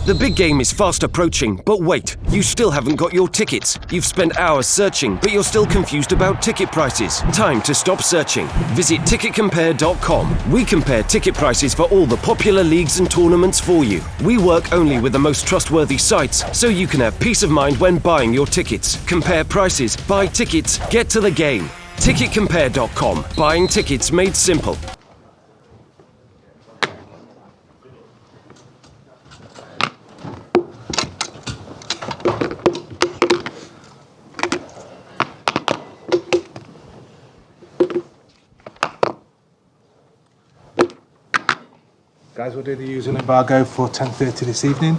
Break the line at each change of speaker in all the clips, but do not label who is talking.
The big game is fast approaching, but wait, you still haven't got your tickets. You've spent hours searching, but you're still confused about ticket prices. Time to stop searching. Visit ticketcompare.com. We compare ticket prices for all the popular leagues and tournaments for you. We work only with the most trustworthy sites, so you can have peace of mind when buying your tickets. Compare prices, buy tickets, get to the game. Ticketcompare.com. Buying tickets made simple.
Guys, we'll do the usual embargo for 10:30 this evening.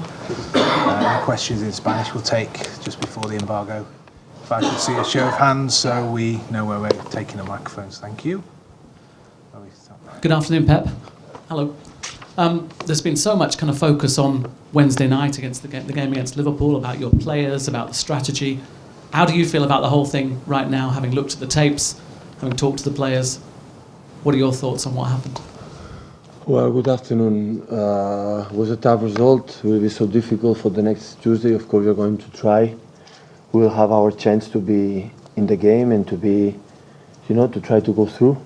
Any questions in Spanish we'll take just before the embargo. If I could see a show of hands so we know where we're taking the microphones. Thank you.
Good afternoon, Pep. Hello. There's been so much kind of focus on Wednesday night against the game against Liverpool, about your players, about the strategy. How do you feel about the whole thing right now, having looked at the tapes, having talked to the players? What are your thoughts on what happened?
Well, good afternoon. It was a tough result. It will be so difficult for the next Tuesday. Of course, we're going to try. We'll have our chance to be in the game and to be, to try to go through.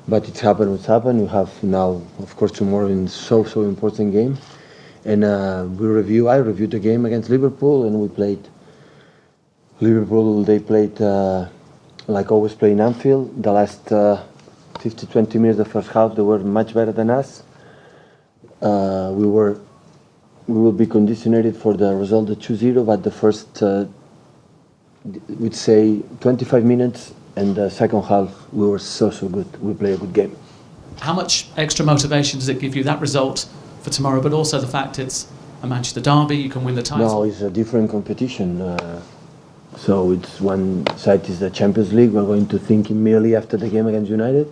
But it's happened what's happened. We have now, of course, tomorrow in so important game. And I reviewed the game against Liverpool, and we played. Liverpool, they played like always play in Anfield. The last 20 minutes, the first half, they were much better than us. We will be conditioned for the result of 2-0, but the first, we'd say 25 minutes and the second half, we were so good. We played a good game.
How much extra motivation does it give you, that result for tomorrow, but also the fact it's a Manchester derby, you can win the title?
No, it's a different competition. So it's one side is the Champions League. We're going to think immediately after the game against United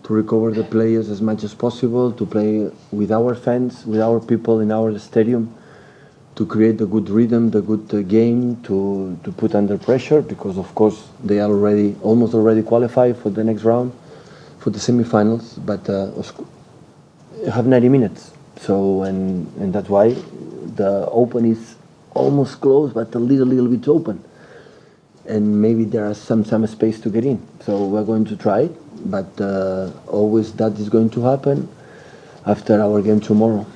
to recover the players as much as possible, to play with our fans, with our people in our stadium, to create the good rhythm, the good game, to put under pressure, because of course they are almost already qualified for the next round, for the semi-finals, but have 90 minutes. So and that's why the open is almost closed, but a little bit open, and maybe there are some space to get in. So we're going to try it. But always that is going to happen after our game tomorrow.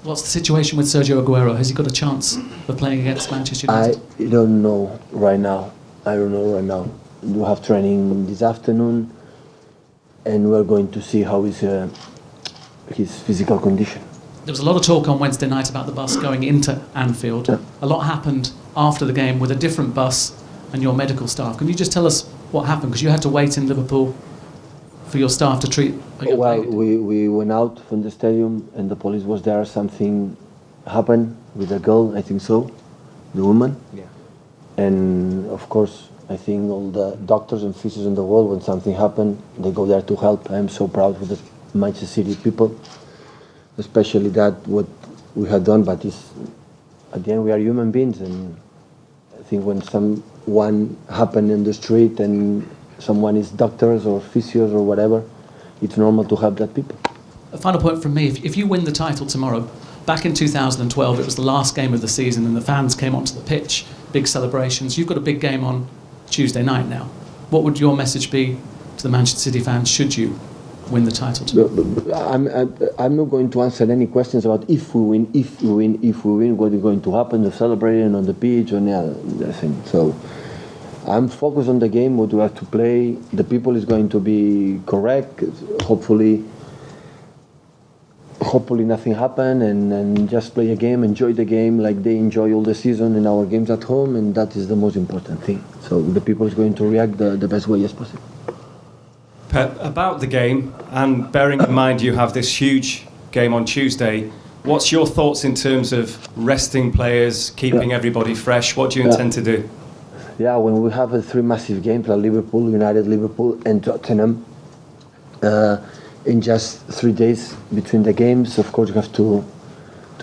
What's the situation with Sergio Aguero? Has he got a chance of playing against Manchester United?
I don't know right now. We have training this afternoon, and we're going to see how is his physical condition.
There was a lot of talk on Wednesday night about the bus going into Anfield. Yeah. A lot happened after the game with a different bus and your medical staff. Can you just tell us what happened? Because you had to wait in Liverpool for your staff to treat?
Well, we went out from the stadium and the police was there. Something happened with a girl, I think so, the woman. Yeah. And of course, I think all the doctors and physios in the world, when something happened, they go there to help. I am so proud of the Manchester City people, especially that what we had done. But at the end, we are human beings, and I think when someone happened in the street and someone is doctors or physios or whatever, it's normal to help that people.
A final point from me, if you win the title tomorrow, back in 2012 it was the last game of the season and the fans came onto the pitch, big celebrations. You've got a big game on Tuesday night now. What would your message be to the Manchester City fans should you win the title tomorrow?
I'm not going to answer any questions about if we win, what is going to happen, the celebrating on the pitch or anything. So I'm focused on the game, what we have to play. The people is going to be correct. Hopefully nothing happen, and just play a game, enjoy the game like they enjoy all the season in our games at home, and that is the most important thing. So the people is going to react the best way as possible.
Pep, about the game, and bearing in mind you have this huge game on Tuesday, what's your thoughts in terms of resting players, keeping everybody fresh? What do you intend to do?
Yeah, when we have 3 massive games like Liverpool, United, Liverpool and Tottenham, in just 3 days between the games, of course you have to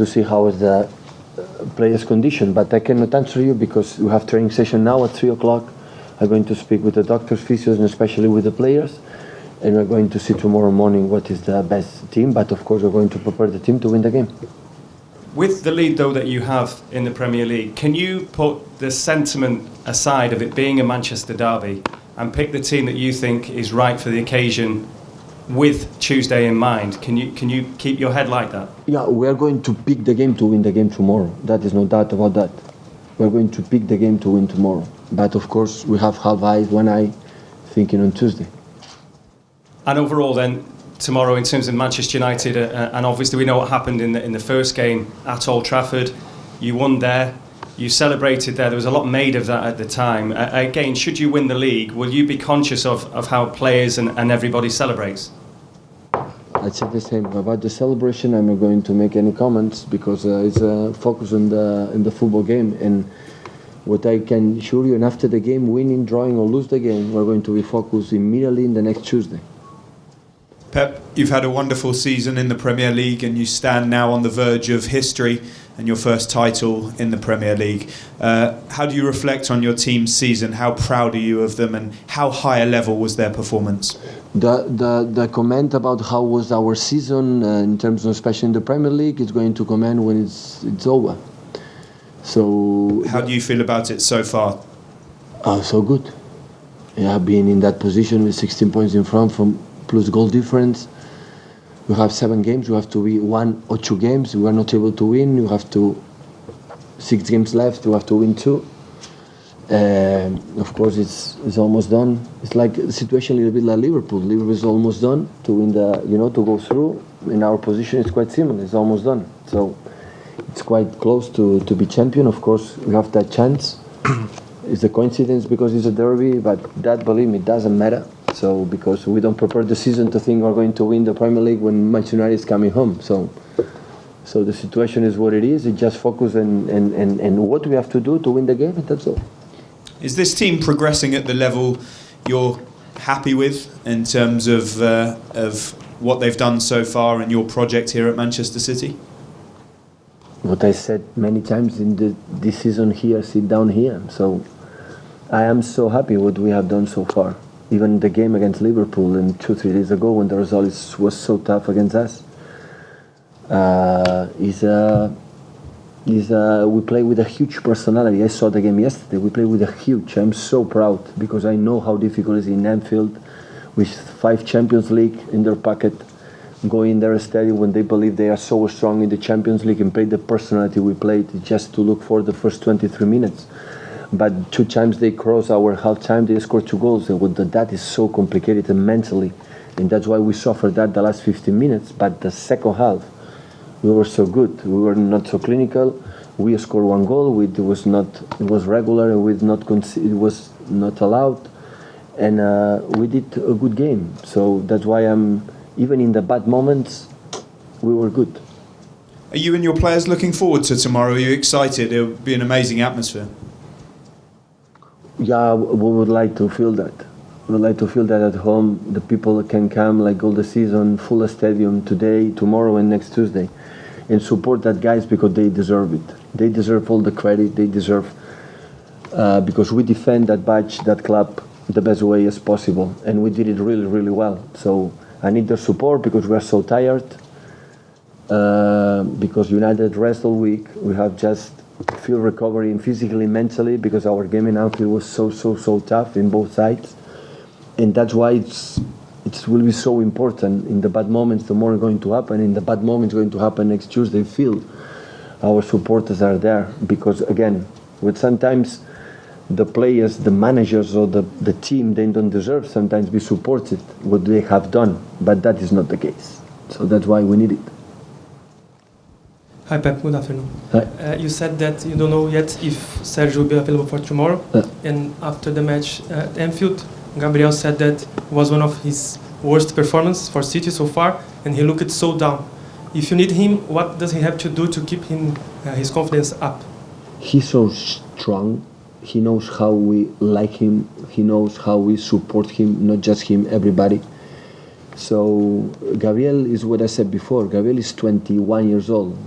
see how is the players' condition. But I cannot answer you because we have training session now at 3 o'clock. I'm going to speak with the doctors, physios, and especially with the players. And we're going to see tomorrow morning what is the best team. But of course we're going to prepare the team to win the game.
With the lead, though, that you have in the Premier League, can you put the sentiment aside of it being a Manchester derby and pick the team that you think is right for the occasion with Tuesday in mind? Can you keep your head like that?
Yeah, we are going to pick the game to win the game tomorrow. That is no doubt about that. We're going to pick the game to win tomorrow. But of course, we have half eye, one eye, thinking on Tuesday.
And overall, then, tomorrow in terms of Manchester United, and obviously we know what happened in the first game at Old Trafford. You won there, you celebrated there. There was a lot made of that at the time. Again, should you win the league, will you be conscious of how players and everybody celebrates?
I said the same about the celebration. I'm not going to make any comments because it's a focus on the football game. And what I can assure you, and after the game, winning, drawing or lose the game, we're going to be focused immediately in the next Tuesday.
Pep, you've had a wonderful season in the Premier League and you stand now on the verge of history and your first title in the Premier League. How do you reflect on your team's season? How proud are you of them and how high a level was their performance?
The comment about how was our season in terms of especially in the Premier League is going to comment when it's over. So
how do you feel about it so far?
So good. Yeah, being in that position with 16 points in front from plus goal difference. We have 7 games. We have to win 1 or 2 games. We are not able to win. You have 6 games left. We have to win 2. Of course, it's almost done. It's like the situation a little bit like Liverpool. Liverpool is almost done to win to go through. In our position, it's quite similar. It's almost done. So it's quite close to be champion. Of course, we have that chance. It's a coincidence because it's a derby, but that, believe me, doesn't matter. So because we don't prepare the season to think we're going to win the Premier League when Manchester United is coming home. So the situation is what it is. It just focus and what we have to do to win the game, and that's all.
Is this team progressing at the level you're happy with in terms of what they've done so far and your project here at Manchester City?
What I said many times in this season here, sit down here. So I am so happy what we have done so far. Even the game against Liverpool 2-3 days ago when the result was so tough against us. We play with a huge personality. I saw the game yesterday. We play with a huge. I'm so proud because I know how difficult it is in Anfield with 5 Champions League in their pocket. Go in their stadium when they believe they are so strong in the Champions League and play the personality we played just to look for the first 23 minutes. But 2 times they cross our half time, they score 2 goals. And that is so complicated and mentally. And that's why we suffered that the last 15 minutes. But the second half, we were so good. We were not so clinical. We scored 1 goal. It was regular and it was not allowed. And we did a good game. So that's why even in the bad moments, we were good.
Are you and your players looking forward to tomorrow? Are you excited? It will be an amazing atmosphere.
Yeah, we would like to feel that. We would like to feel that at home. The people can come like all the season, full stadium today, tomorrow and next Tuesday. And support that guys because they deserve it. They deserve all the credit. They deserve, because we defend that badge, that club, the best way as possible. And we did it really, really well. So I need their support because we are so tired. Because United rest all week. We have just feel recovery and physically, mentally, because our game in Anfield was so tough in both sides, and that's why it will be so important. In the bad moments, the more going to happen. In the bad moments, going to happen next Tuesday. Field, our supporters are there because again, with sometimes the players, the managers, or the team, they don't deserve sometimes be supported what they have done, but that is not the case. So that's why we need it.
Hi Pep, good afternoon.
Hi.
You said that you don't know yet if Sergio will be available for tomorrow. And after the match at Anfield, Gabriel said that it was one of his worst performances for City so far, and he looked so down. If you need him, what does he have to do to keep his confidence up?
He's so strong. He knows how we like him. He knows how we support him, not just him, everybody. So Gabriel is what I said before. Gabriel is 21 years old.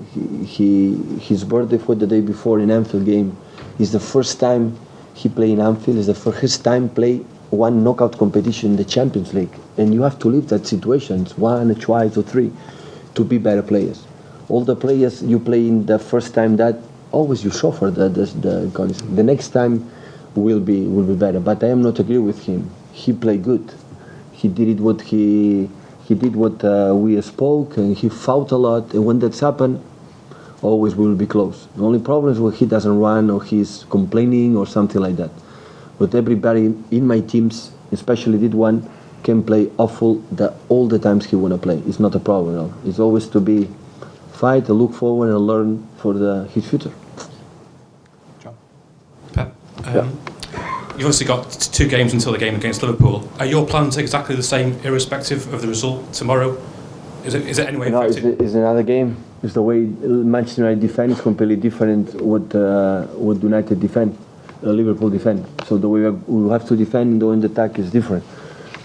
His birthday for the day before in Anfield game is the first time he played in Anfield. Is the first time play one knockout competition in the Champions League. And you have to live that situations 1, twice or 3 to be better players. all the players you play in the first time, that always you suffer the goalies. The next time will be better. But I am not agree with him. He played good. He did what he did what we spoke, and he fought a lot. And when that's happened, always we will be close. The only problem is when he doesn't run or he's complaining or something like that. But everybody in my teams, especially did one, can play awful all the times he want to play. It's not a problem at all. It's always to be fight, look forward and learn for his future.
John?
Pep, you've obviously got 2 games until the game against Liverpool. Are your plans exactly the same, irrespective of the result tomorrow? Is it anyway affected?
It's another game. It's the way Manchester United defend is completely different what United defend, Liverpool defend. So the way we have to defend in the attack is different.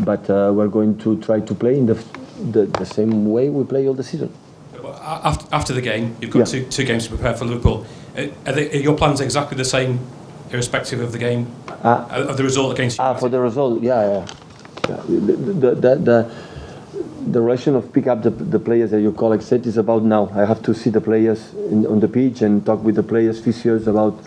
But we're going to try to play in the same way we play all the season.
After the game, you've got two games to prepare for Liverpool. Are your plans exactly the same, irrespective of the game, of the result against United?
For the result, yeah. The relation of pick up the players that your colleague said is about now. I have to see the players on the pitch and talk with the players, physios, about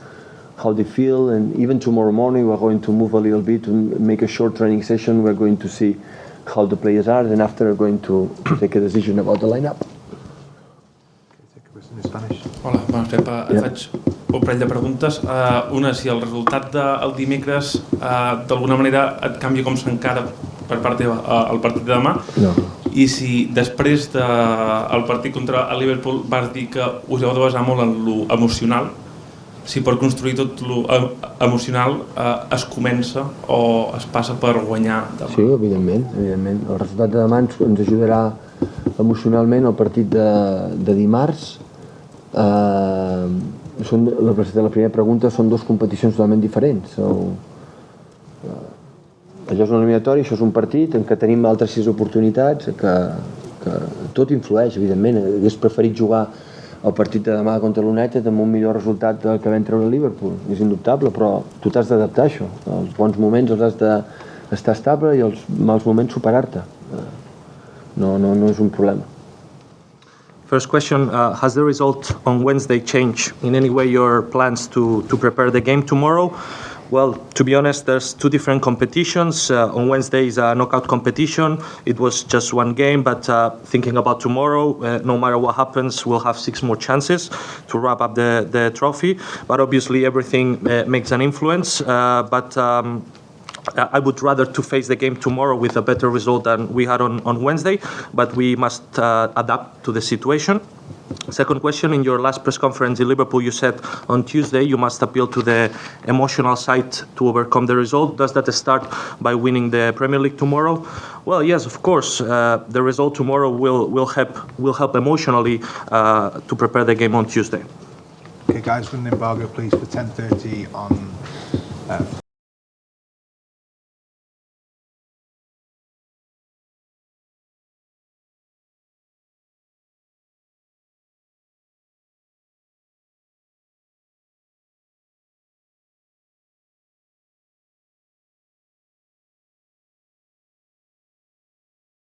how they feel. And even tomorrow morning, we're going to move a little bit to make a short training session. We're going to see how the players are, and after we're going to take a decision about the lineup.
Hola, bona Pep. Et faig un parell de preguntes. Una, si el resultat del dimecres d'alguna manera et canvia com s'encara per part teva el partit de demà.
No.
I si després del partit contra el Liverpool vas dir que us heu de basar molt en lo emocional, si per construir tot lo emocional es comença o es passa per guanyar demà.
Sí, evidentment. El resultat de demà ens ajudarà emocionalment al partit de dimarts. La primera pregunta, són 2 competicions totalment diferents. Allò és un eliminatori, això és un partit en què tenim altres 6 oportunitats, que tot influeix, evidentment. Hagués preferit jugar el partit de demà contra l'United amb un millor resultat del que vam treure a Liverpool, és indubtable, però tu t'has d'adaptar a això. Els bons moments els has d'estar estable i els mals moments superar-te. No és un problema.
First question, has the result on Wednesday changed in any way your plans to prepare the game tomorrow? Well, to be honest, there's 2 different competitions. On Wednesday is a knockout competition. It was just 1 game, but thinking about tomorrow, no matter what happens, we'll have 6 more chances to wrap up the trophy. But obviously everything makes an influence. But I would rather to face the game tomorrow with a better result than we had on Wednesday, but we must adapt to the situation. Second question, in your last press conference in Liverpool, you said on Tuesday you must appeal to the emotional side to overcome the result. Does that start by winning the Premier League tomorrow? Well, yes, of course. The result tomorrow will help emotionally to prepare the game on Tuesday.
Okay, guys, run an embargo, please, for 10:30 on